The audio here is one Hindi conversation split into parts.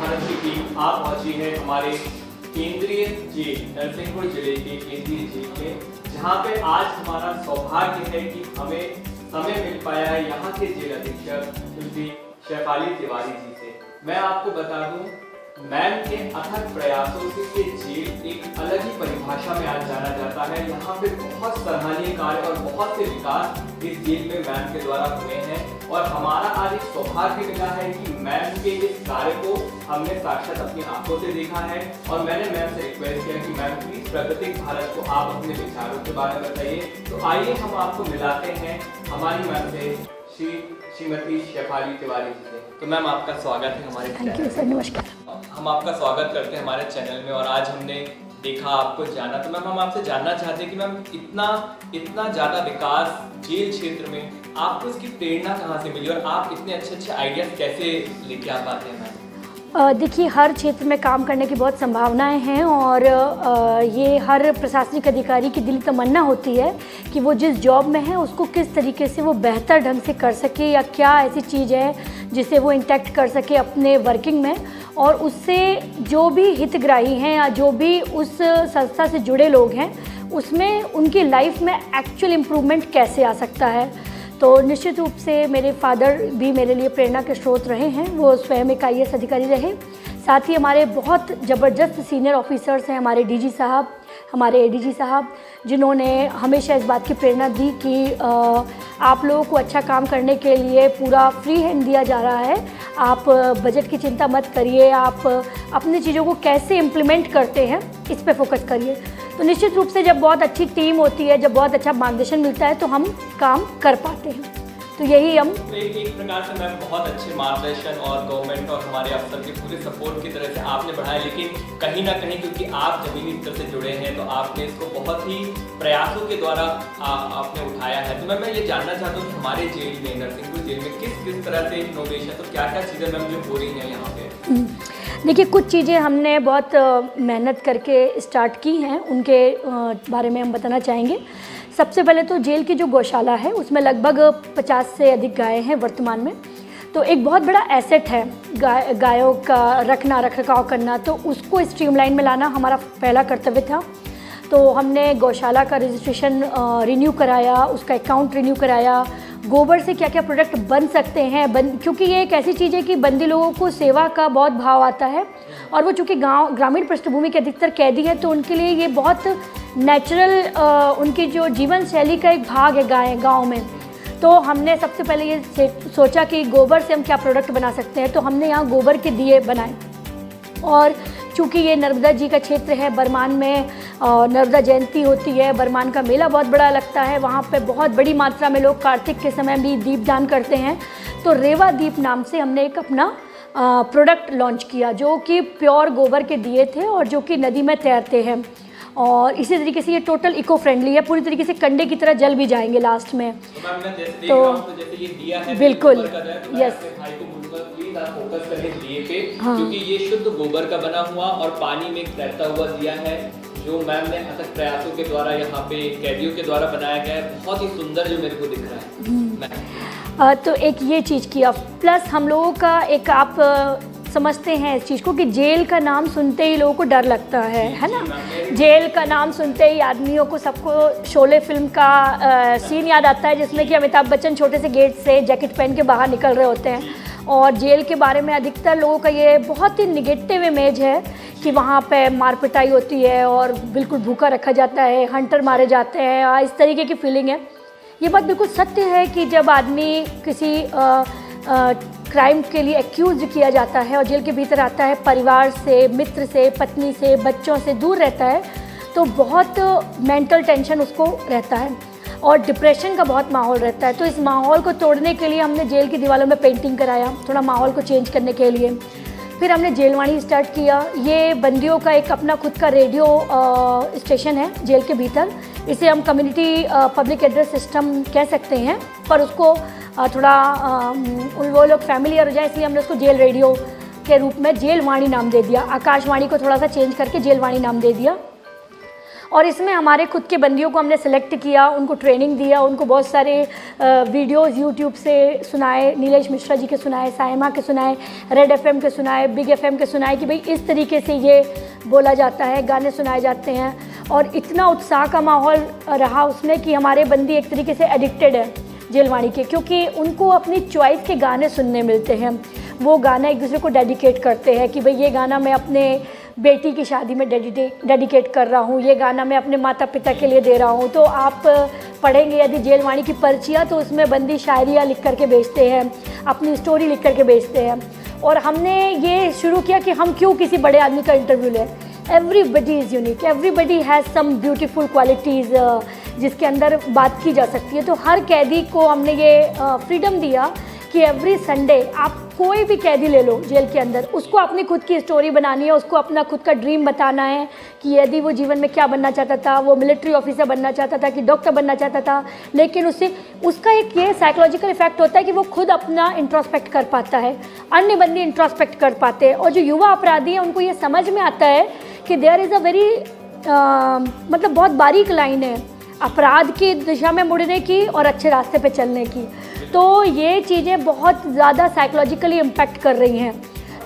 भारत की टीम आ पहुंची है हमारे केंद्रीय जेल नरसिंहपुर जिले के केंद्रीय जेल में, जहां पे आज हमारा सौभाग्य है कि हमें समय मिल पाया है यहाँ के जेल अधीक्षक श्री शेफाली तिवारी जी से। मैं आपको बता दूं, मैम के अथक प्रयासों से ये जेल एक अलग ही परिभाषा में आज जाना जाता है। यहाँ पे बहुत सराहनीय कार्य और बहुत से विकास इस जेल में मैम के द्वारा हुए हैं और हमारा आज एक सौभाग्य मिला है कि मैम के इस कार्य को हमने साक्षात अपनी आंखों से देखा है। और मैंने मैम से रिक्वेस्ट किया कि मैम प्लीज प्राकृतिक भारत को आप अपने विचारों के बारे में बताइए। तो आइए हम आपको मिलाते हैं हमारी मैम से, श्रीमती शेफाली तिवारी जी से। तो मैम आपका स्वागत है हमारे थैंक यू सर, नमस्कार। हम आपका स्वागत करते हैं हमारे चैनल में और आज हमने देखा आपको जाना, तो मैम हम आपसे जानना चाहते हैं कि मैम इतना ज़्यादा विकास जेल क्षेत्र में आपको इसकी प्रेरणा कहाँ से मिली और आप इतने अच्छे आइडियाज़ कैसे लेके आ पाते हैं मैम? देखिए, हर क्षेत्र में काम करने की बहुत संभावनाएं हैं और ये हर प्रशासनिक अधिकारी की दिली तमन्ना होती है कि वो जिस जॉब में है उसको किस तरीके से वो बेहतर ढंग से कर सके या क्या ऐसी चीज़ है जिसे वो इंटैक्ट कर सके अपने वर्किंग में, और उससे जो भी हितग्राही हैं या जो भी उस संस्था से जुड़े लोग हैं उसमें उनकी लाइफ में एक्चुअल इम्प्रूवमेंट कैसे आ सकता है। तो निश्चित रूप से मेरे फादर भी मेरे लिए प्रेरणा के स्रोत रहे हैं। वो स्वयं एक IAS अधिकारी रहे, साथ ही हमारे बहुत ज़बरदस्त सीनियर ऑफिसर्स हैं, हमारे DG साहब, हमारे ADG साहब, जिन्होंने हमेशा इस बात की प्रेरणा दी कि आप लोगों को अच्छा काम करने के लिए पूरा फ्री हैंड दिया जा रहा है, आप बजट की चिंता मत करिए, आप अपनी चीज़ों को कैसे इम्प्लीमेंट करते हैं इस पे फोकस करिए। तो निश्चित रूप से जब बहुत अच्छी टीम होती है, जब बहुत अच्छा मार्गदर्शन मिलता है तो हम काम कर पाते हैं। तो यही हम एक प्रकार से मैम बहुत अच्छे मार्गदर्शन और गवर्नमेंट और हमारे अफसर के पूरे सपोर्ट की तरह से आपने बढ़ाया, लेकिन कहीं ना कहीं क्योंकि आप जमीनी स्तर से जुड़े हैं तो आपने इसको बहुत ही प्रयासों के द्वारा आपने उठाया है। तो मैं ये जानना चाहता हूँ कि हमारे जेल में, नरसिंहपुर जेल में किस तरह से इनोवेशन, तो क्या क्या चीज़ें मैम जो हो रही हैं यहाँ पे? देखिए, कुछ चीज़ें हमने बहुत मेहनत करके स्टार्ट की हैं, उनके बारे में हम बताना चाहेंगे। सबसे पहले तो जेल की जो गौशाला है उसमें लगभग 50 से अधिक गायें हैं वर्तमान में। तो एक बहुत बड़ा एसेट है गायों का रख रखाव करना, तो उसको स्ट्रीमलाइन में लाना हमारा पहला कर्तव्य था। तो हमने गौशाला का रजिस्ट्रेशन रिन्यू कराया, उसका अकाउंट रिन्यू कराया, गोबर से क्या क्या प्रोडक्ट बन सकते हैं क्योंकि ये एक ऐसी चीज़ है कि बंदी लोगों को सेवा का बहुत भाव आता है और वो चूँकि ग्रामीण पृष्ठभूमि के अधिकतर कैदी हैं, तो उनके लिए ये बहुत नेचुरल उनकी जो जीवन शैली का एक भाग है गाँव में। तो हमने सबसे पहले ये सोचा कि गोबर से हम क्या प्रोडक्ट बना सकते हैं, तो हमने यहाँ गोबर के दिए बनाए। और चूँकि ये नर्मदा जी का क्षेत्र है, बरमान में नर्मदा जयंती होती है, बरमान का मेला बहुत बड़ा लगता है, वहाँ पे बहुत बड़ी मात्रा में लोग कार्तिक के समय भी दीपदान करते हैं। तो रेवा दीप नाम से हमने एक अपना प्रोडक्ट लॉन्च किया जो कि प्योर गोबर के दिए थे और जो कि नदी में तैरते हैं, और इसी तरीके से ये टोटल इको फ्रेंडली है, पूरी तरीके से कंडे की तरह जल भी जाएंगे लास्ट में। तो जैसे ये दिया है बिल्कुल, यस, फोकस करें दिए पे, हाँ, क्योंकि ये शुद्ध गोबर का बना हुआ और पानी में तैरता हुआ दिया है जो मैम ने अथक प्रयासों के द्वारा यहाँ पे कैदियों के द्वारा बनाया गया है। बहुत ही सुंदर जो मेरे को दिख रहा है। तो एक ये चीज़ किया, प्लस हम लोगों का एक, आप समझते हैं इस चीज़ को कि जेल का नाम सुनते ही लोगों को डर लगता है ना। जेल का नाम सुनते ही आदमियों को, सबको शोले फिल्म का सीन याद आता है जिसमें कि अमिताभ बच्चन छोटे से गेट से जैकेट पहन के बाहर निकल रहे होते हैं। और जेल के बारे में अधिकतर लोगों का ये बहुत ही निगेटिव इमेज है कि वहाँ पे मार पिटाई होती है और बिल्कुल भूखा रखा जाता है, हंटर मारे जाते हैं, इस तरीके की फीलिंग है। ये बात बिल्कुल सत्य है कि जब आदमी किसी क्राइम के लिए एक्यूज किया जाता है और जेल के भीतर आता है, परिवार से, मित्र से, पत्नी से, बच्चों से दूर रहता है, तो बहुत मेंटल टेंशन उसको रहता है और डिप्रेशन का बहुत माहौल रहता है। तो इस माहौल को तोड़ने के लिए हमने जेल की दीवारों में पेंटिंग कराया, थोड़ा माहौल को चेंज करने के लिए। फिर हमने जेलवाणी स्टार्ट किया। ये बंदियों का एक अपना खुद का रेडियो स्टेशन है जेल के भीतर, इसे हम कम्युनिटी पब्लिक एड्रेस सिस्टम कह सकते हैं, पर उसको थोड़ा वो लोग फैमिलियर हो जाए इसलिए हमने उसको जेल रेडियो के रूप में जेलवाणी नाम दे दिया। आकाशवाणी को थोड़ा सा चेंज करके जेलवाणी नाम दे दिया। और इसमें हमारे खुद के बंदियों को हमने सेलेक्ट किया, उनको ट्रेनिंग दिया, उनको बहुत सारे वीडियोस यूट्यूब से सुनाए, नीलेश मिश्रा जी के सुनाए, साइमा के सुनाए, रेड एफएम के सुनाए, बिग एफएम के सुनाए कि भाई इस तरीके से ये बोला जाता है, गाने सुनाए जाते हैं। और इतना उत्साह का माहौल रहा उसमें कि हमारे बंदी एक तरीके से एडिक्टेड है जेलवाणी के, क्योंकि उनको अपनी चॉइस के गाने सुनने मिलते हैं। वो गाना एक दूसरे को डेडिकेट करते हैं कि भाई ये गाना मैं अपने बेटी की शादी में डेडिकेट कर रहा हूँ, ये गाना मैं अपने माता पिता के लिए दे रहा हूँ। तो आप पढ़ेंगे यदि जेलवाणी की पर्चियाँ, तो उसमें बंदी शायरियाँ लिख करके बेचते हैं, अपनी स्टोरी लिख करके बेचते हैं। और हमने ये शुरू किया कि हम क्यों किसी बड़े आदमी का इंटरव्यू लें। Everybody is unique, everybody has some beautiful qualities जिसके अंदर बात की जा सकती है। तो हर कैदी को हमने ये फ्रीडम दिया कि एवरी संडे आप कोई भी कैदी ले लो जेल के अंदर, उसको अपनी खुद की स्टोरी बनानी है, उसको अपना खुद का ड्रीम बताना है कि यदि वो जीवन में क्या बनना चाहता था, वो मिलिट्री ऑफिसर बनना चाहता था कि डॉक्टर बनना चाहता था। लेकिन उससे उसका एक ये साइकोलॉजिकल इफेक्ट होता है कि वो खुद अपना इंट्रोस्पेक्ट कर पाता है, अन्य बंदी इंट्रोस्पेक्ट कर पाते हैं। और जो युवा अपराधी हैं उनको ये समझ में आता है कि देयर इज़ अ वेरी मतलब बहुत बारीक लाइन है अपराध की दिशा में मुड़ने की और अच्छे रास्ते पे चलने की। तो ये चीज़ें बहुत ज़्यादा साइकोलॉजिकली इम्पैक्ट कर रही हैं।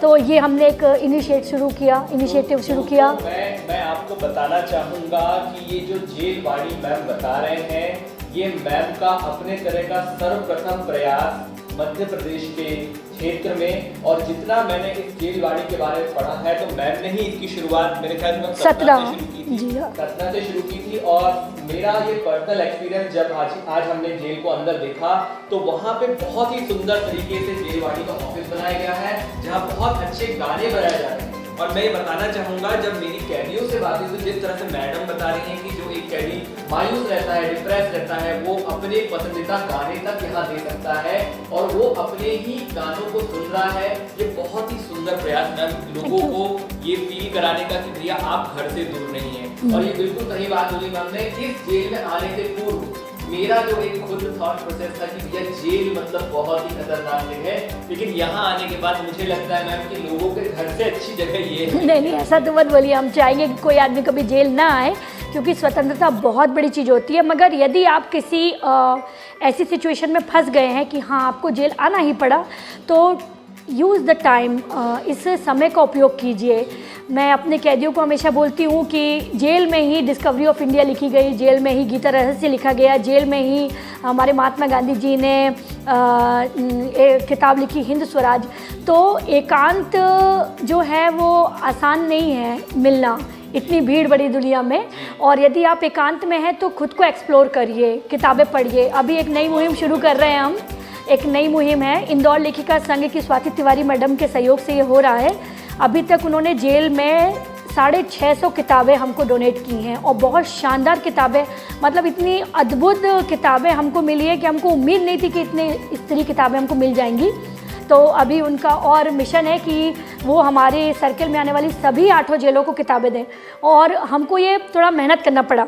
तो ये हमने एक इनिशिएटिव शुरू किया। मैं आपको बताना चाहूँगा कि ये जो जेलवाणी मैम बता रहे हैं, ये मैम का अपने तरह का सर्वप्रथम प्रयास मध्य प्रदेश के क्षेत्र में। और जितना मैंने इस जेलवाणी के बारे में पढ़ा है, तो मैम ने ही इसकी शुरुआत मेरे ख्याल में 17 से शुरू की थी। सतना से शुरू की थी। और मेरा ये पर्सनल एक्सपीरियंस, जब आज हमने जेल को अंदर देखा, तो वहाँ पे बहुत ही सुंदर तरीके से जेलवाणी का ऑफिस बनाया गया है, जहाँ बहुत अच्छे गाने बनाए जा रहे हैं। और मैं ये बताना चाहूँगा, जब मेरी कैदियों से बात हुई, तो जिस तरह से मैडम बता रही हैं कि जो एक कैदी मायूस रहता है, डिप्रेस रहता है, वो अपने पसंदीदा गाने तक यहाँ दे सकता है और वो अपने ही गानों को सुन रहा है। ये बहुत ही सुंदर प्रयास मैम लोगों को ये फील कराने का कि भैया आप घर से दूर नहीं है। और ये बिल्कुल सही बात बोली मैम ने। इस जेल में आने से पूर्व मेरा जो एक खुद थॉट प्रोसेस था कि भैया जेल मतलब बहुत ही खतरनाक जगह है, लेकिन यहाँ आने के बाद मुझे लगता है मैम कि लोगों के घर से अच्छी जगह ये है। नहीं, ऐसा तो मत बोलिए। हम चाहेंगे कि कोई आदमी कभी जेल ना आए, क्योंकि स्वतंत्रता बहुत बड़ी चीज़ होती है। मगर यदि आप किसी ऐसी सिचुएशन में फंस गए हैं कि हाँ आपको जेल आना ही पड़ा, तो यूज़ द टाइम, इस समय का उपयोग कीजिए। मैं अपने कैदियों को हमेशा बोलती हूँ कि जेल में ही डिस्कवरी ऑफ इंडिया लिखी गई, जेल में ही गीता रहस्य लिखा गया, जेल में ही हमारे महात्मा गांधी जी ने एक किताब लिखी हिंद स्वराज। तो एकांत जो है वो आसान नहीं है मिलना इतनी भीड़ बड़ी दुनिया में। और यदि आप एकांत में हैं तो खुद को एक्सप्लोर करिए, किताबें पढ़िए। अभी एक नई मुहिम शुरू कर रहे हैं हम, एक नई मुहिम है इंदौर लेखिका संघ की स्वाति तिवारी मैडम के सहयोग से ये हो रहा है। अभी तक उन्होंने जेल में 650 किताबें हमको डोनेट की हैं और बहुत शानदार किताबें, मतलब इतनी अद्भुत किताबें हमको मिली है कि हमको उम्मीद नहीं थी कि इतने इस तरह किताबें हमको मिल जाएंगी। तो अभी उनका और मिशन है कि वो हमारे सर्कल में आने वाली सभी 8 जेलों को किताबें दें। और हमको ये थोड़ा मेहनत करना पड़ा।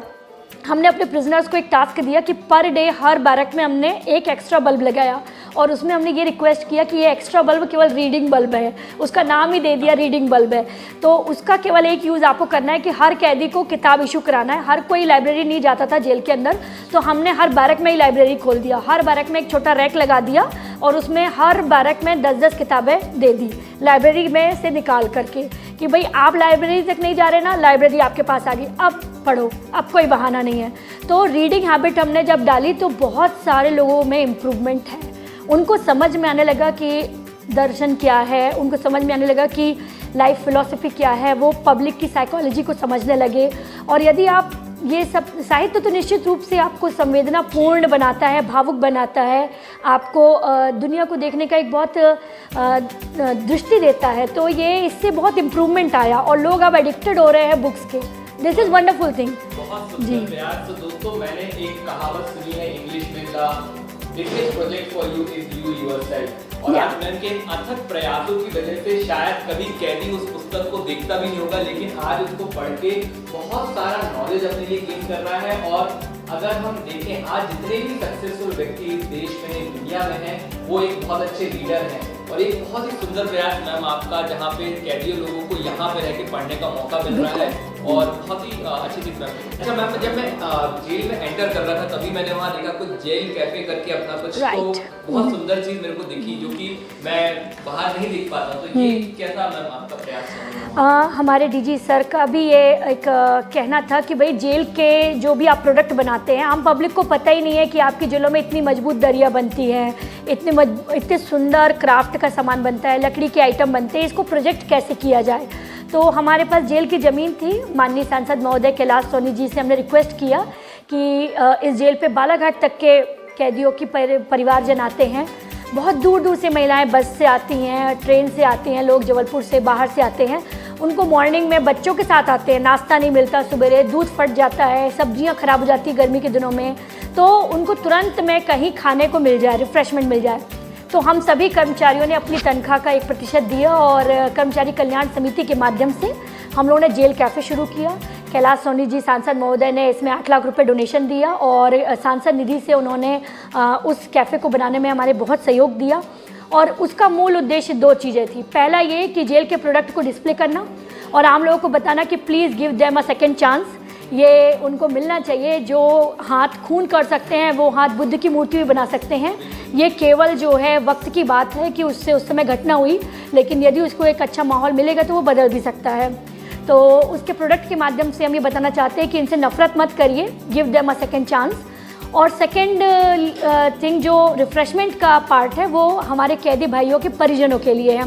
हमने अपने प्रिजनर्स को एक टास्क दिया कि पर डे हर बैरक में हमने एक एक्स्ट्रा बल्ब लगाया और उसमें हमने ये रिक्वेस्ट किया कि ये एक्स्ट्रा बल्ब केवल रीडिंग बल्ब है, उसका नाम ही दे दिया रीडिंग बल्ब है। तो उसका केवल एक यूज़ आपको करना है कि हर कैदी को किताब इशू कराना है। हर कोई लाइब्रेरी नहीं जाता था जेल के अंदर, तो हमने हर बैरक में ही लाइब्रेरी खोल दिया। हर बैरक में एक छोटा रैक लगा दिया और उसमें हर बैरक में 10-10 किताबें दे दी लाइब्रेरी में से निकाल करके कि भाई आप लाइब्रेरी तक नहीं जा रहे ना, लाइब्रेरी आपके पास आ गई, अब पढ़ो, अब कोई बहाना नहीं है। तो रीडिंग हैबिट हमने जब डाली तो बहुत सारे लोगों में इम्प्रूवमेंट है। उनको समझ में आने लगा कि दर्शन क्या है, उनको समझ में आने लगा कि लाइफ फिलॉसफी क्या है, वो पब्लिक की साइकोलॉजी को समझने लगे। और यदि आप ये सब साहित्य तो निश्चित रूप से आपको संवेदनापूर्ण बनाता है, भावुक बनाता है, आपको दुनिया को देखने का एक बहुत दृष्टि देता है। तो ये इससे बहुत इम्प्रूवमेंट आया और लोग अब एडिक्टेड हो रहे हैं बुक्स के। This is wonderful thing. बहुत सुंदर प्रयास। तो दोस्तों, मैंने एक कहावत सुनी है इंग्लिश में, the biggest project for you is you yourself. और आज मैम के अथक प्रयासों की वजह से शायद कभी कैदी उस पुस्तक को देखता भी नहीं होगा, लेकिन आज उसको पढ़ के बहुत सारा नॉलेज अपने लिए गेन कर रहा है। और अगर हम देखें आज जितने भी सक्सेसफुल व्यक्ति इस देश में दुनिया में हैं, वो एक बहुत अच्छे लीडर हैं। और एक बहुत ही सुंदर प्रयास मैम आपका, जहाँ पे कैदियों लोगों को यहाँ पे रह के पढ़ने का मौका मिल रहा है और बहुत ही अच्छी चीज़ मैम। अच्छा मैम, जब मैं जेल में एंटर कर रहा था तभी मैंने वहाँ देखा कुछ जेल कैफे करके अपना कुछ, तो बहुत सुंदर चीज़ मेरे को दिखी जो कि मैं बाहर नहीं देख पाता, तो ये कैसा मैम आपका प्रयास है? हमारे डीजी सर का भी ये एक कहना था कि भाई जेल के जो भी आप प्रोडक्ट बनाते हैं, आम पब्लिक को पता ही नहीं है कि आपकी जेलों में इतनी मजबूत दरिया बनती है, इतने सुंदर क्राफ्ट का सामान बनता है, लकड़ी के आइटम बनते हैं, इसको प्रोजेक्ट कैसे किया जाए। तो हमारे पास जेल की ज़मीन थी, माननीय सांसद महोदय कैलाश सोनी जी से हमने रिक्वेस्ट किया कि इस जेल पे बालाघाट तक के कैदियों की परिवारजन आते हैं, बहुत दूर दूर से महिलाएं बस से आती हैं, ट्रेन से आती हैं, लोग जबलपुर से बाहर से आते हैं, उनको मॉर्निंग में बच्चों के साथ आते हैं, नाश्ता नहीं मिलता, सुबह दूध फट जाता है, सब्जियां खराब हो जाती है गर्मी के दिनों में, तो उनको तुरंत में कहीं खाने को मिल जाए, रिफ़्रेशमेंट मिल जाए। तो हम सभी कर्मचारियों ने अपनी तनख्वाह का 1% दिया और कर्मचारी कल्याण समिति के माध्यम से हम लोगों ने जेल कैफ़े शुरू किया। कैलाश सोनी जी सांसद महोदय ने इसमें 8 लाख रुपए डोनेशन दिया और सांसद निधि से उन्होंने उस कैफ़े को बनाने में हमारे बहुत सहयोग दिया। और उसका मूल उद्देश्य 2 चीज़ें थी। पहला ये कि जेल के प्रोडक्ट को डिस्प्ले करना और आम लोगों को बताना कि please give them a second chance, ये उनको मिलना चाहिए। जो हाथ खून कर सकते हैं वो हाथ बुद्ध की मूर्ति भी बना सकते हैं। ये केवल जो है वक्त की बात है कि उससे उस समय घटना हुई, लेकिन यदि उसको एक अच्छा माहौल मिलेगा तो वो बदल भी सकता है। तो उसके प्रोडक्ट के माध्यम से हम ये बताना चाहते हैं कि इनसे नफ़रत मत करिए, give them a second chance. और सेकेंड थिंग जो रिफ़्रेशमेंट का पार्ट है वो हमारे कैदी भाइयों के परिजनों के लिए है,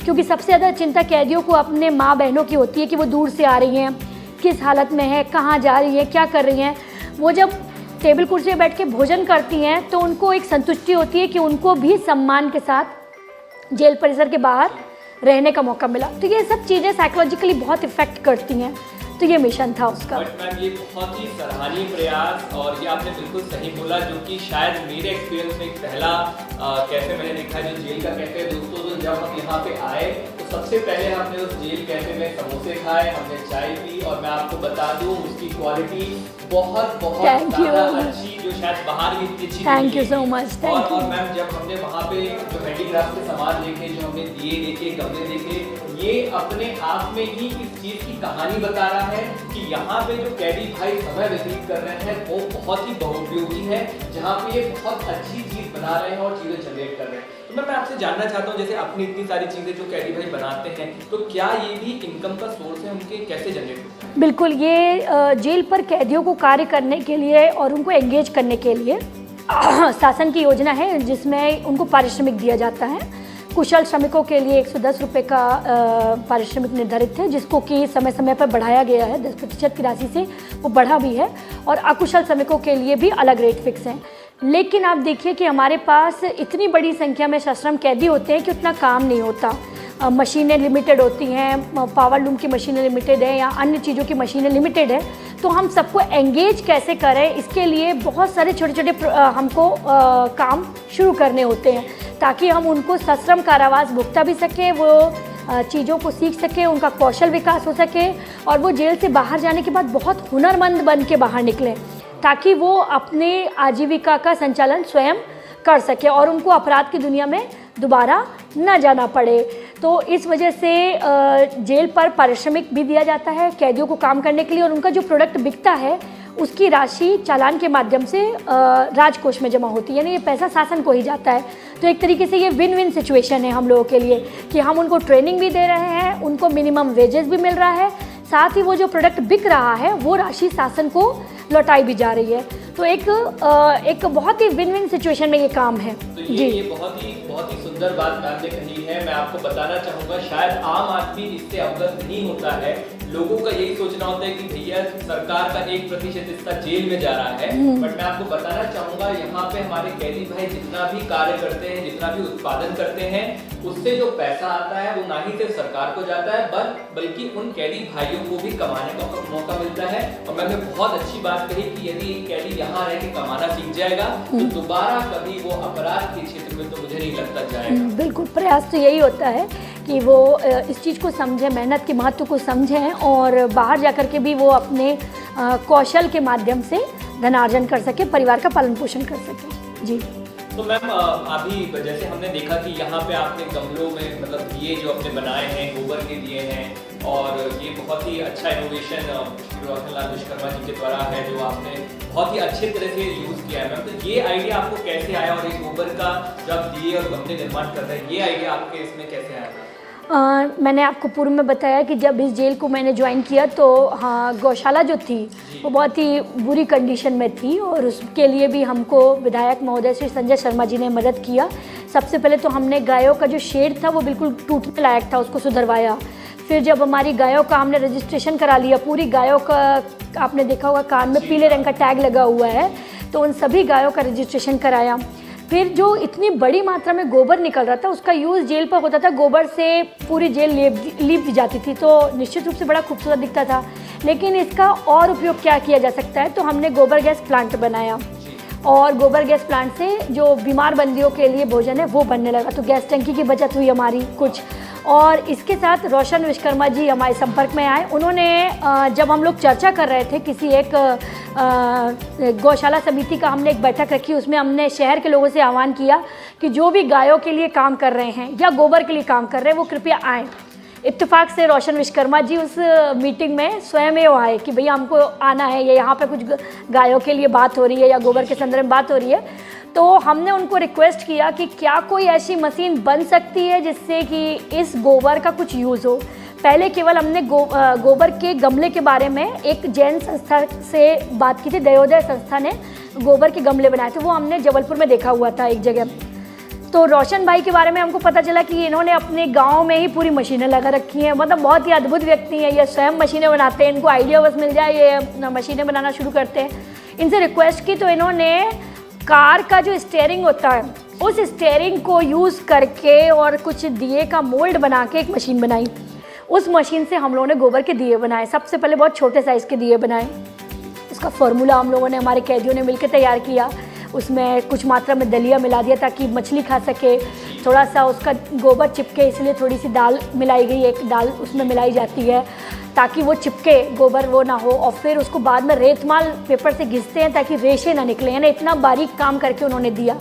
क्योंकि सबसे ज़्यादा चिंता कैदियों को अपने माँ बहनों की होती है कि वो दूर से आ रही हैं, किस हालत में है, कहाँ जा रही है, क्या कर रही हैं। वो जब टेबल कुर्सी पर बैठ के भोजन करती हैं तो उनको एक संतुष्टि होती है कि उनको भी सम्मान के साथ जेल परिसर के बाहर रहने का मौका मिला। तो ये सब चीज़ें साइकोलॉजिकली बहुत इफ़ेक्ट करती हैं, तो ये मिशन था उसका। बट मैम ये बहुत ही सराहनीय प्रयास, और ये आपने बिल्कुल सही बोला, जो कि शायद मेरे एक्सपीरियंस में एक पहला कैफ़े मैंने देखा है जो जेल का कैफ़े है। दोस्तों, तो जब हम यहाँ पे आए तो सबसे पहले हमने उस जेल कैफ़े में समोसे खाए, हमने चाय पी, और मैं आपको बता दूँ उसकी क्वालिटी बहुत ज़्यादा अच्छी, जो शायद बाहर भी इतनी अच्छी। Thank you so much. और मैम जब हमने वहाँ पे जो हैंडीक्राफ्ट के सामान देखे, जो हमने दिए देखे, गमले देखे, ये अपने आप में ही इस चीज़ की कहानी बता रहा है कि यहाँ पे जो कैदी भाई समय व्यतीत कर रहे हैं वो बहुत ही बहुउपयोगी है, जहाँ पे ये बहुत अच्छी चीज़ बना रहे हैं और चीज़ें जनरेट कर रहे हैं। तो मैं आपसे जानना चाहता हूँ, जैसे अपनी इतनी सारी चीज़ें जो कैदी भाई बनाते हैं, तो क्या ये भी इनकम का सोर्स है उनके, कैसे जनरेट होता है? बिल्कुल, ये जेल पर कैदियों को कार्य करने के लिए और उनको एंगेज करने के लिए शासन की योजना है, जिसमें उनको पारिश्रमिक दिया जाता है। कुशल श्रमिकों के लिए 110 रुपये का पारिश्रमिक निर्धारित है, जिसको कि समय समय पर बढ़ाया गया है, 10% की राशि से वो बढ़ा भी है, और अकुशल श्रमिकों के लिए भी अलग रेट फिक्स हैं। लेकिन आप देखिए कि हमारे पास इतनी बड़ी संख्या में सश्रम कैदी होते हैं कि उतना काम नहीं होता। मशीनें लिमिटेड होती हैं, पावर लूम की मशीनें लिमिटेड है या अन्य चीज़ों की मशीनें लिमिटेड है, तो हम सबको एंगेज कैसे करें, इसके लिए बहुत सारे छोटे छोटे हमको काम शुरू करने होते हैं, ताकि हम उनको सश्रम कारावास भुगता भी सकें, वो चीज़ों को सीख सकें, उनका कौशल विकास हो सके, और वो जेल से बाहर जाने के बाद बहुत हुनरमंद बन के बाहर निकलें, ताकि वो अपने आजीविका का संचालन स्वयं कर सके और उनको अपराध की दुनिया में दोबारा न जाना पड़े। तो इस वजह से जेल पर पारिश्रमिक भी दिया जाता है कैदियों को काम करने के लिए, और उनका जो प्रोडक्ट बिकता है उसकी राशि चालान के माध्यम से राजकोष में जमा होती है, यानी ये पैसा शासन को ही जाता है। तो एक तरीके से ये विन विन सिचुएशन है हम लोगों के लिए कि हम उनको ट्रेनिंग भी दे रहे हैं, उनको मिनिमम वेजेस भी मिल रहा है, साथ ही वो जो प्रोडक्ट बिक रहा है वो राशि शासन को लौटाई भी जा रही है। तो एक बहुत ही विन विन सिचुएशन में ये काम है। तो ये बहुत ही सुंदर बात मैम ने कही है। मैं आपको बताना चाहूँगा, शायद आम आदमी इससे अवगत नहीं होता है। लोगों का यही सोचना होता है कि भैया सरकार का 1% हिस्सा जेल में जा रहा है, बट मैं आपको बताना चाहूँगा यहाँ पे हमारे कैदी भाई जितना भी कार्य करते हैं, जितना भी उत्पादन करते हैं, उससे जो पैसा आता है वो ना ही सिर्फ सरकार को जाता है, बल्कि उन कैदी भाइयों को भी कमाने का मौका मिलता है। और मैंने बहुत अच्छी बात कही कि यदि एक कैदी यहाँ रह के कमाना सीख जाएगा तो दोबारा कभी वो अपराध के क्षेत्र में तो मुझे नहीं लगता जाएगा। बिल्कुल, प्रयास तो यही होता है कि वो इस चीज़ को समझें, मेहनत के महत्व को समझें, और बाहर जाकर के भी वो अपने कौशल के माध्यम से धनार्जन कर सके, परिवार का पालन पोषण कर सके। जी। तो मैम अभी जैसे हमने देखा कि यहाँ पे आपने गमलों में मतलब दिए जो अपने बनाए हैं गोबर के दिए हैं और ये बहुत ही अच्छा इनोवेशन रोशनलाल विश्वकर्मा जी के द्वारा है जो आपने बहुत ही अच्छे तरह से यूज़ किया है मैम। तो ये आइडिया आपको कैसे आया और ये गोबर का जब दिए और गमले निर्माण कर रहे हैं ये आइडिया आपके इसमें कैसे आया था? मैंने आपको पूर्व में बताया कि जब इस जेल को मैंने ज्वाइन किया तो हाँ गौशाला जो थी वो बहुत ही बुरी कंडीशन में थी और उसके लिए भी हमको विधायक महोदय श्री संजय शर्मा जी ने मदद किया। सबसे पहले तो हमने गायों का जो शेड था वो बिल्कुल टूटने लायक था, उसको सुधरवाया। फिर जब हमारी गायों का हमने रजिस्ट्रेशन करा लिया, पूरी गायों का आपने देखा होगा कान में पीले रंग का टैग लगा हुआ है, तो उन सभी गायों का रजिस्ट्रेशन कराया। फिर जो इतनी बड़ी मात्रा में गोबर निकल रहा था उसका यूज़ जेल पर होता था, गोबर से पूरी जेल लीप दी जाती थी, तो निश्चित रूप से बड़ा खूबसूरत दिखता था। लेकिन इसका और उपयोग क्या किया जा सकता है, तो हमने गोबर गैस प्लांट बनाया और गोबर गैस प्लांट से जो बीमार बंदियों के लिए भोजन है वो बनने लगा, तो गैस टंकी की बचत हुई हमारी कुछ। और इसके साथ रोशन विश्वकर्मा जी हमारे संपर्क में आए। उन्होंने जब हम लोग चर्चा कर रहे थे किसी एक गौशाला समिति का हमने एक बैठक रखी, उसमें हमने शहर के लोगों से आह्वान किया कि जो भी गायों के लिए काम कर रहे हैं या गोबर के लिए काम कर रहे हैं वो कृपया आएँ। इत्तेफाक से रोशन विश्वकर्मा जी उस मीटिंग में स्वयं वो आए कि भैया हमको आना है, या यहाँ पे कुछ गायों के लिए बात हो रही है या गोबर के संदर्भ में बात हो रही है। तो हमने उनको रिक्वेस्ट किया कि क्या कोई ऐसी मशीन बन सकती है जिससे कि इस गोबर का कुछ यूज़ हो। पहले केवल हमने गोबर के गमले के बारे में एक जैन संस्था से बात की थी, दयोदय संस्था ने गोबर के गमले बनाए थे, वो हमने जबलपुर में देखा हुआ था एक जगह। तो रोशन भाई के बारे में हमको पता चला कि इन्होंने अपने गांव में ही पूरी मशीनें लगा रखी हैं, मतलब बहुत ही अद्भुत व्यक्ति हैं, ये स्वयं मशीनें बनाते हैं, इनको आइडिया बस मिल जाए ये मशीनें बनाना शुरू करते हैं। इनसे रिक्वेस्ट की तो इन्होंने कार का जो स्टीयरिंग होता है उस स्टीयरिंग को यूज़ करके और कुछ दिए का मोल्ड बना के एक मशीन बनाई। उस मशीन से हम लोगों ने गोबर के दिए बनाए। सबसे पहले बहुत छोटे साइज़ के दिए बनाए, उसका फॉर्मूला हम लोगों ने हमारे कैदियों ने मिलकर तैयार किया। उसमें कुछ मात्रा में दलिया मिला दिया ताकि मछली खा सके, थोड़ा सा उसका गोबर चिपके इसलिए थोड़ी सी दाल मिलाई गई, एक दाल उसमें मिलाई जाती है ताकि वो चिपके गोबर वो ना हो। और फिर उसको बाद में रेतमाल पेपर से घिसते हैं ताकि रेशे ना निकले, यानी इतना बारीक काम करके उन्होंने दिया।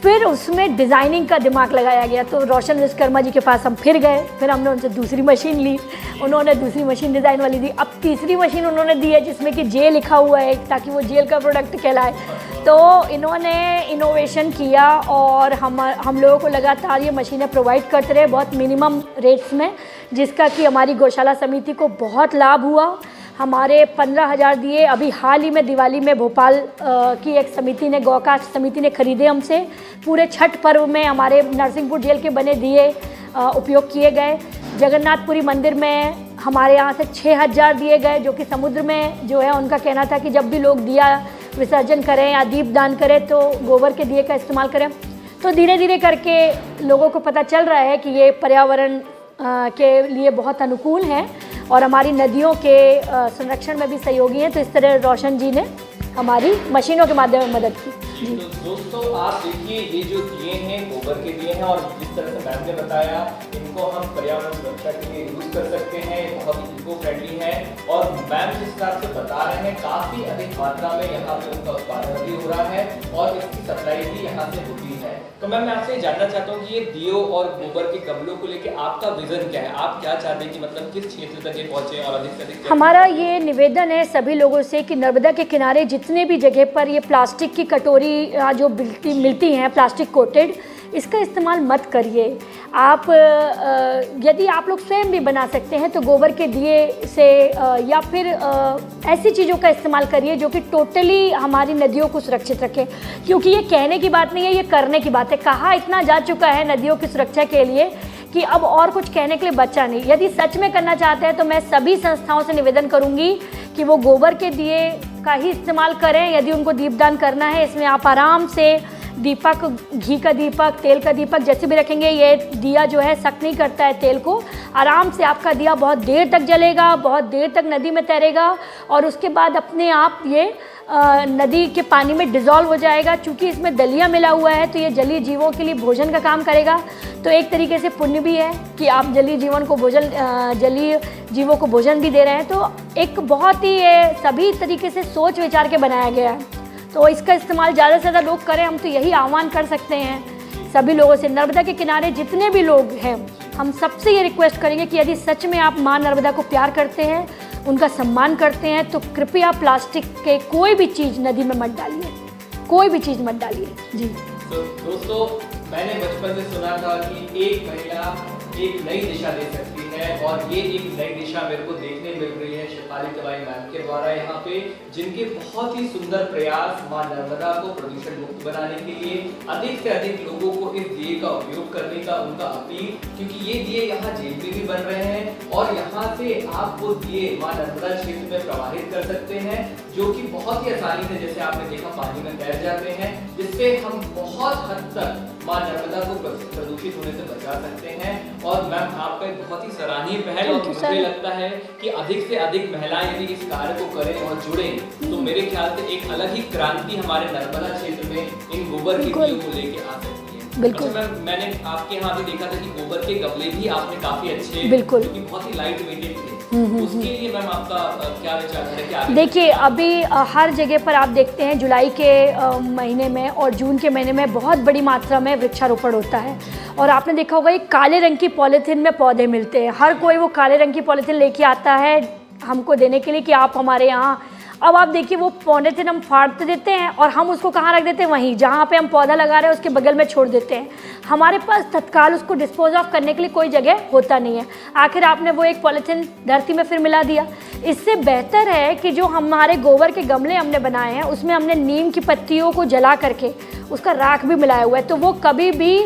फिर उसमें डिज़ाइनिंग का दिमाग लगाया गया, तो रोशन विश्वकर्मा जी के पास हम फिर गए, फिर हमने उनसे दूसरी मशीन ली, उन्होंने दूसरी मशीन डिज़ाइन वाली दी। अब तीसरी मशीन उन्होंने दी है जिसमें कि जे लिखा हुआ है ताकि वो जेल का प्रोडक्ट कहलाए। तो इन्होंने इनोवेशन किया और हम लोगों को लगातार ये मशीनें प्रोवाइड करते रहे बहुत मिनिमम रेट्स में, जिसका कि हमारी गौशाला समिति को बहुत लाभ हुआ। हमारे 15,000 दिए अभी हाल ही में दिवाली में भोपाल की एक समिति ने, गौकाश समिति ने खरीदे हमसे। पूरे छठ पर्व में हमारे नरसिंहपुर जेल के बने दिए उपयोग किए गए। जगन्नाथपुरी मंदिर में हमारे यहाँ से 6,000 दिए गए, जो कि समुद्र में जो है उनका कहना था कि जब भी लोग दिया विसर्जन करें या दीप दान करें तो गोबर के दिए का इस्तेमाल करें। तो धीरे धीरे करके लोगों को पता चल रहा है कि ये पर्यावरण के लिए बहुत अनुकूल हैं और हमारी नदियों के संरक्षण में भी सहयोगी हैं। तो इस तरह रोशन जी ने हमारी मशीनों के माध्यम में मदद की। जी तो दोस्तों आप देखिए ये जो दिए हैं गोबर के दिए हैं और जिस तरह से मैम ने बताया इनको हम पर्यावरण सुरक्षा के लिए यूज़ कर सकते हैं, बहुत ही इको फ्रेंडली है। और मैम जिस हिसाब से बता रहे हैं काफ़ी अधिक मात्रा में यहाँ पे उनका उत्पादन भी हो रहा है और इसकी सप्लाई भी यहाँ से होती है। तो मैम मैं आपसे जानना चाहता हूँ कि ये दियो और गोबर के गमलों को लेकर आपका विजन क्या है, आप क्या चाहते हैं कि मतलब किस क्षेत्र तक ये पहुँचे और अधिक से अधिक? हमारा ये निवेदन है सभी लोगों से कि नर्मदा के किनारे जितने भी जगह पर ये प्लास्टिक की कटोरी जो मिलती हैं प्लास्टिक कोटेड, इसका इस्तेमाल मत करिए। आप यदि आप लोग स्वयं भी बना सकते हैं तो गोबर के दिए से या फिर ऐसी चीज़ों का इस्तेमाल करिए जो कि टोटली हमारी नदियों को सुरक्षित रखें। क्योंकि ये कहने की बात नहीं है, ये करने की बात है। कहा इतना जा चुका है नदियों की सुरक्षा के लिए कि अब और कुछ कहने के लिए बचा नहीं। यदि सच में करना चाहते हैं तो मैं सभी संस्थाओं से निवेदन करूंगी कि वो गोबर के दिए का ही इस्तेमाल करें। यदि उनको दीपदान करना है, इसमें आप आराम से दीपक, घी का दीपक, तेल का दीपक जैसे भी रखेंगे, ये दिया जो है सक नहीं करता है तेल को। आराम से आपका दिया बहुत देर तक जलेगा, बहुत देर तक नदी में तैरेगा और उसके बाद अपने आप ये नदी के पानी में डिज़ोल्व हो जाएगा। चूँकि इसमें दलिया मिला हुआ है तो ये जलीय जीवों के लिए भोजन का काम करेगा। तो एक तरीके से पुण्य भी है कि आप जलीय जीवों को भोजन भी दे रहे हैं। तो एक बहुत ही सभी तरीके से सोच विचार के बनाया गया है। तो इसका इस्तेमाल ज़्यादा से ज़्यादा लोग करें, हम तो यही आह्वान कर सकते हैं सभी लोगों से। नर्मदा के किनारे जितने भी लोग हैं, हम सबसे ये रिक्वेस्ट करेंगे कि यदि सच में आप माँ नर्मदा को प्यार करते हैं, उनका सम्मान करते हैं, तो कृपया प्लास्टिक के कोई भी चीज़ नदी में मत डालिए, कोई भी चीज़ मत डालिए जी। तो दोस्तों, मैंने बचपन से सुना था कि एक महिला एक नई दिशा दे सकती है, और ये एक नई दिशा मेरे को देखने मिल रही है शेफाली तबाई मैम के द्वारा यहाँ पे, जिनके बहुत ही सुंदर प्रयास माँ नर्मदा को प्रदूषण मुक्त बनाने के लिए अधिक से अधिक लोगों को इस दिए का उपयोग करने का उनका अपील, क्योंकि ये दिए यहाँ जेल में भी बन रहे हैं और यहाँ से आप वो दिए माँ नर्मदा क्षेत्र में प्रवाहित कर सकते हैं, जो कि बहुत ही आसानी से, जैसे आपने देखा, पानी में तैर जाते हैं, जिससे हम बहुत हद तक माँ नर्मदा को प्रदूषित होने से बचा सकते हैं। और मैम, आपका एक बहुत ही सराहनीय पहल, और मुझे लगता है कि अधिक से अधिक महिलाएं यदि इस कार्य को करें और जुड़ें, तो मेरे ख्याल से एक अलग ही क्रांति हमारे नर्मदा क्षेत्र में इन गोबर की दियों को लेके आ सकती है। बिल्कुल। अच्छा मैम, मैंने आपके यहाँ भी देखा था कि गोबर के गमले भी आपने काफी अच्छे, बिल्कुल, जो कि बहुत ही लाइट वेटेड थे, उसके लिए मैम आपका क्या विचार है? क्या देखिए, अभी हर जगह पर आप देखते हैं जुलाई के महीने में और जून के महीने में बहुत बड़ी मात्रा में वृक्षारोपण होता है, और आपने देखा होगा एक काले रंग की पॉलीथीन में पौधे मिलते हैं। हर कोई वो काले रंग की पॉलीथीन लेके आता है हमको देने के लिए कि आप हमारे यहाँ। अब आप देखिए, वो पॉलीथीन हम फाड़ देते हैं और हम उसको कहाँ रख देते हैं? वहीं जहाँ पे हम पौधा लगा रहे हैं उसके बगल में छोड़ देते हैं। हमारे पास तत्काल उसको डिस्पोज ऑफ करने के लिए कोई जगह होता नहीं है। आखिर आपने वो एक पॉलीथीन धरती में फिर मिला दिया। इससे बेहतर है कि जो हमारे गोबर के गमले हमने बनाए हैं, उसमें हमने नीम की पत्तियों को जला करके उसका राख भी मिलाया हुआ है, तो वो कभी भी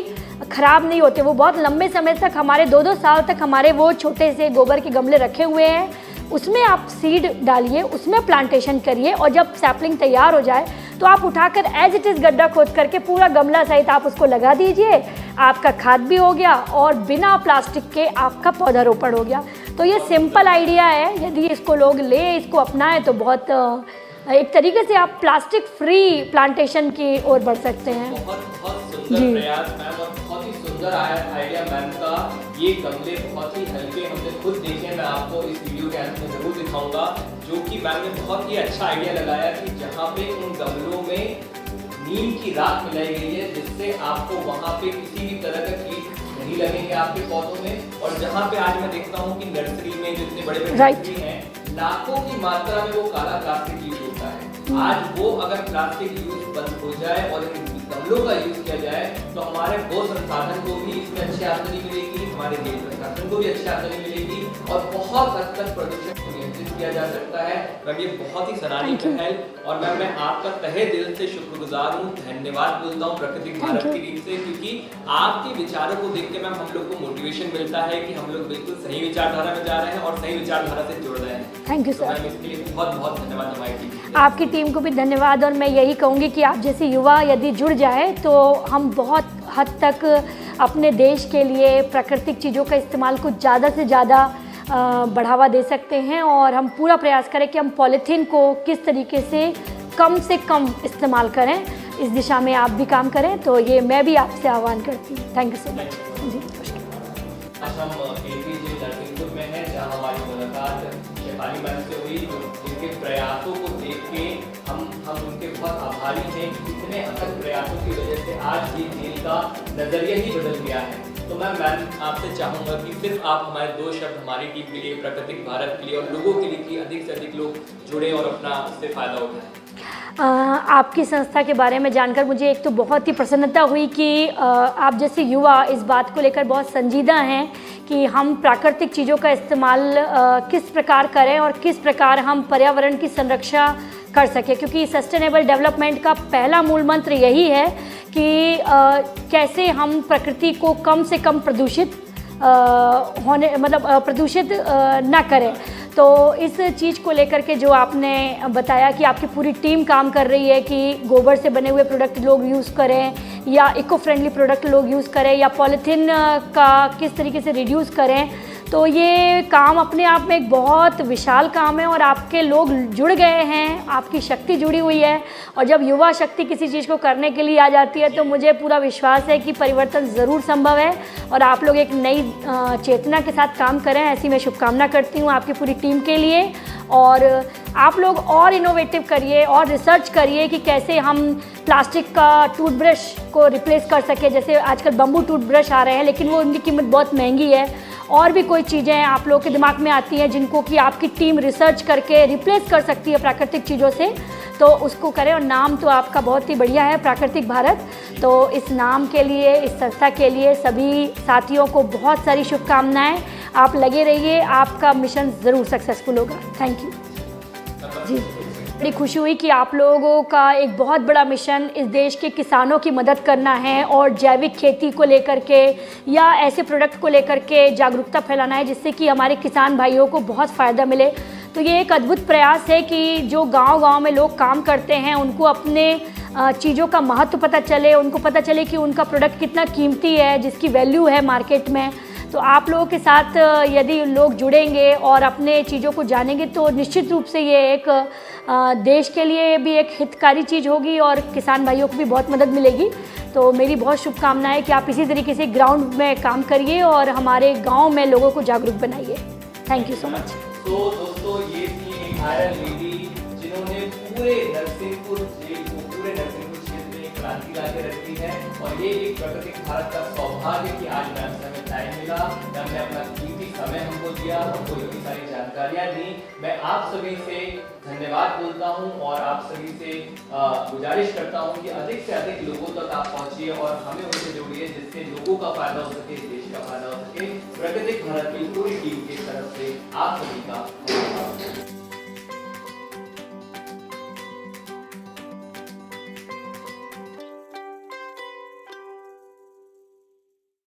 ख़राब नहीं होते। वो बहुत लंबे समय तक, हमारे 2-2 साल तक हमारे वो छोटे से गोबर के गमले रखे हुए हैं। उसमें आप सीड डालिए, उसमें प्लांटेशन करिए, और जब सैपलिंग तैयार हो जाए तो आप उठाकर एज इट इज़ गड्ढा खोद करके पूरा गमला सहित आप उसको लगा दीजिए। आपका खाद भी हो गया और बिना प्लास्टिक के आपका पौधारोपण हो गया। तो ये सिंपल आइडिया है, यदि इसको लोग ले, इसको अपनाएं, तो बहुत एक तरीके से आप प्लास्टिक फ्री प्लांटेशन की ओर बढ़ सकते हैं। बहुत सुंदर प्रयास मैम, और बहुत ही सुंदर आइडिया मैम का। ये गमले बहुत ही हल्के, हमने खुद देखे, मैं आपको इस वीडियो के अंत में जरूर दिखाऊंगा, जो कि मैम ने बहुत ही अच्छा आइडिया लगाया कि जहाँ पे उन गमलों में नीम की राख मिलाई गई है, जिससे आपको वहाँ पे किसी भी तरह का कीट नहीं लगेंगे आपके पौधों में। और जहाँ पे आज मैं देखता हूँ कि नर्सरी में जितने बड़े बड़े नर्सरी हैं, लाखों की मात्रा में वो काला प्लास्टिक यूज होता है। आज वो अगर प्लास्टिक यूज बंद हो जाए और इन गमलों का यूज किया जाए, तो हमारे वो संसाधन को भी इसमें अच्छी आमदनी मिलेगी, हमारे देश प्रशासन को भी अच्छी आमदनी मिलेगी, और बहुत हद तक प्रदूषण को नियंत्रित किया जा सकता है। मैम, ये बहुत ही सराहनीय पहल, और मैम मैं आपका तहे दिल से शुक्रगुजार हूँ, धन्यवाद बोलता हूँ प्राकृतिक भारत की टीम से, क्योंकि आपके विचारों को देख के मैम हम लोग को मोटिवेशन मिलता है कि हम लोग बिल्कुल सही विचारधारा में जा रहे हैं और सही विचारधारा से जुड़ रहे हैं। Thank you sir. मैम, इसके लिए बहुत बहुत धन्यवाद हमारी टीम। आपकी टीम को भी धन्यवाद, और मैं यही कहूँगी कि आप जैसे युवा यदि जुड़ जाए तो हम बहुत हद तक अपने देश के लिए प्राकृतिक चीज़ों का इस्तेमाल को ज़्यादा से ज़्यादा बढ़ावा दे सकते हैं, और हम पूरा प्रयास करें कि हम पॉलीथीन को किस तरीके से कम इस्तेमाल करें। इस दिशा में आप भी काम करें, तो ये मैं भी आपसे आह्वान करती हूँ। थैंक यू सो मच जी। आज हम केंद्रीय नरसिंहपुर में हैं, जहाँ हमारी मुलाकात शेफाली मैम से हुई, जिनके प्रयासों को देख के हम उनके बहुत आभारी हैं। इतने अथक प्रयासों की वजह से आज ये जेल का नजरिया ही बदल गया है। तो मैम आपसे चाहूँगा कि सिर्फ आप हमारे 2 शब्द हमारी टीम के लिए, प्राकृतिक भारत के लिए और लोगों के लिए, कि अधिक से अधिक लोग जुड़े और अपना उससे फ़ायदा उठाएं। आपकी संस्था के बारे में जानकर मुझे एक तो बहुत ही प्रसन्नता हुई कि आप जैसे युवा इस बात को लेकर बहुत संजीदा हैं कि हम प्राकृतिक चीज़ों का इस्तेमाल किस प्रकार करें और किस प्रकार हम पर्यावरण की संरक्षा कर सकें, क्योंकि सस्टेनेबल डेवलपमेंट का पहला मूल मंत्र यही है कि कैसे हम प्रकृति को कम से कम प्रदूषित प्रदूषित ना करें। तो इस चीज़ को लेकर के जो आपने बताया कि आपकी पूरी टीम काम कर रही है कि गोबर से बने हुए प्रोडक्ट लोग यूज़ करें, या इको फ्रेंडली प्रोडक्ट लोग यूज़ करें, या पॉलीथीन का किस तरीके से रिड्यूस करें, तो ये काम अपने आप में एक बहुत विशाल काम है और आपके लोग जुड़ गए हैं, आपकी शक्ति जुड़ी हुई है। और जब युवा शक्ति किसी चीज़ को करने के लिए आ जाती है तो मुझे पूरा विश्वास है कि परिवर्तन ज़रूर संभव है और आप लोग एक नई चेतना के साथ काम करें, ऐसी मैं शुभकामना करती हूँ आपकी पूरी टीम के लिए। और आप लोग और इनोवेटिव करिए और रिसर्च करिए कि कैसे हम प्लास्टिक का टूथब्रश को रिप्लेस कर सके। जैसे आजकल बम्बू टूथब्रश आ रहे हैं लेकिन वो उनकी कीमत बहुत महंगी है। और भी कोई चीज़ें आप लोगों के दिमाग में आती हैं जिनको कि आपकी टीम रिसर्च करके रिप्लेस कर सकती है प्राकृतिक चीज़ों से, तो उसको करें। और नाम तो आपका बहुत ही बढ़िया है, प्राकृतिक भारत। तो इस नाम के लिए, इस संस्था के लिए सभी साथियों को बहुत सारी शुभकामनाएं। आप लगे रहिए, आपका मिशन ज़रूर सक्सेसफुल होगा। थैंक यू जी। बड़ी खुशी हुई कि आप लोगों का एक बहुत बड़ा मिशन इस देश के किसानों की मदद करना है और जैविक खेती को लेकर के या ऐसे प्रोडक्ट को लेकर के जागरूकता फैलाना है जिससे कि हमारे किसान भाइयों को बहुत फ़ायदा मिले। तो ये एक अद्भुत प्रयास है कि जो गांव-गांव में लोग काम करते हैं उनको अपने चीज़ों का महत्व पता चले, उनको पता चले कि उनका प्रोडक्ट कितना कीमती है, जिसकी वैल्यू है मार्केट में। तो आप लोगों के साथ यदि लोग जुड़ेंगे और अपने चीज़ों को जानेंगे तो निश्चित रूप से ये एक देश के लिए भी एक हितकारी चीज़ होगी और किसान भाइयों को भी बहुत मदद मिलेगी। तो मेरी बहुत शुभकामनाएं कि आप इसी तरीके से ग्राउंड में काम करिए और हमारे गांव में लोगों को जागरूक बनाइए। Thank you so much. तो दोस्तों, ये थी एक आयरन लेडी जिन्होंने पूरे नरसिंहपुर जेल को, पूरे नरसिंहपुर क्षेत्र में एक क्रांति ला के रखी है। और ये एक प्राकृतिक भारत का सौभाग्य कि आज मैम से हमें टाइम मिला, मैम ने अपना कीमती समय हमको दिया, हमको इतनी सारी जानकारियाँ दी। मैं आप सभी से धन्यवाद बोलता हूँ और आप सभी से गुजारिश करता हूँ कि अधिक से अधिक लोगों तक आप पहुँचिए और हमें उनसे जोड़िए जिससे लोगों का फायदा हो सके, देश का फायदा हो सके। प्राकृतिक भारत की पूरी टीम की तरफ से आप सभी का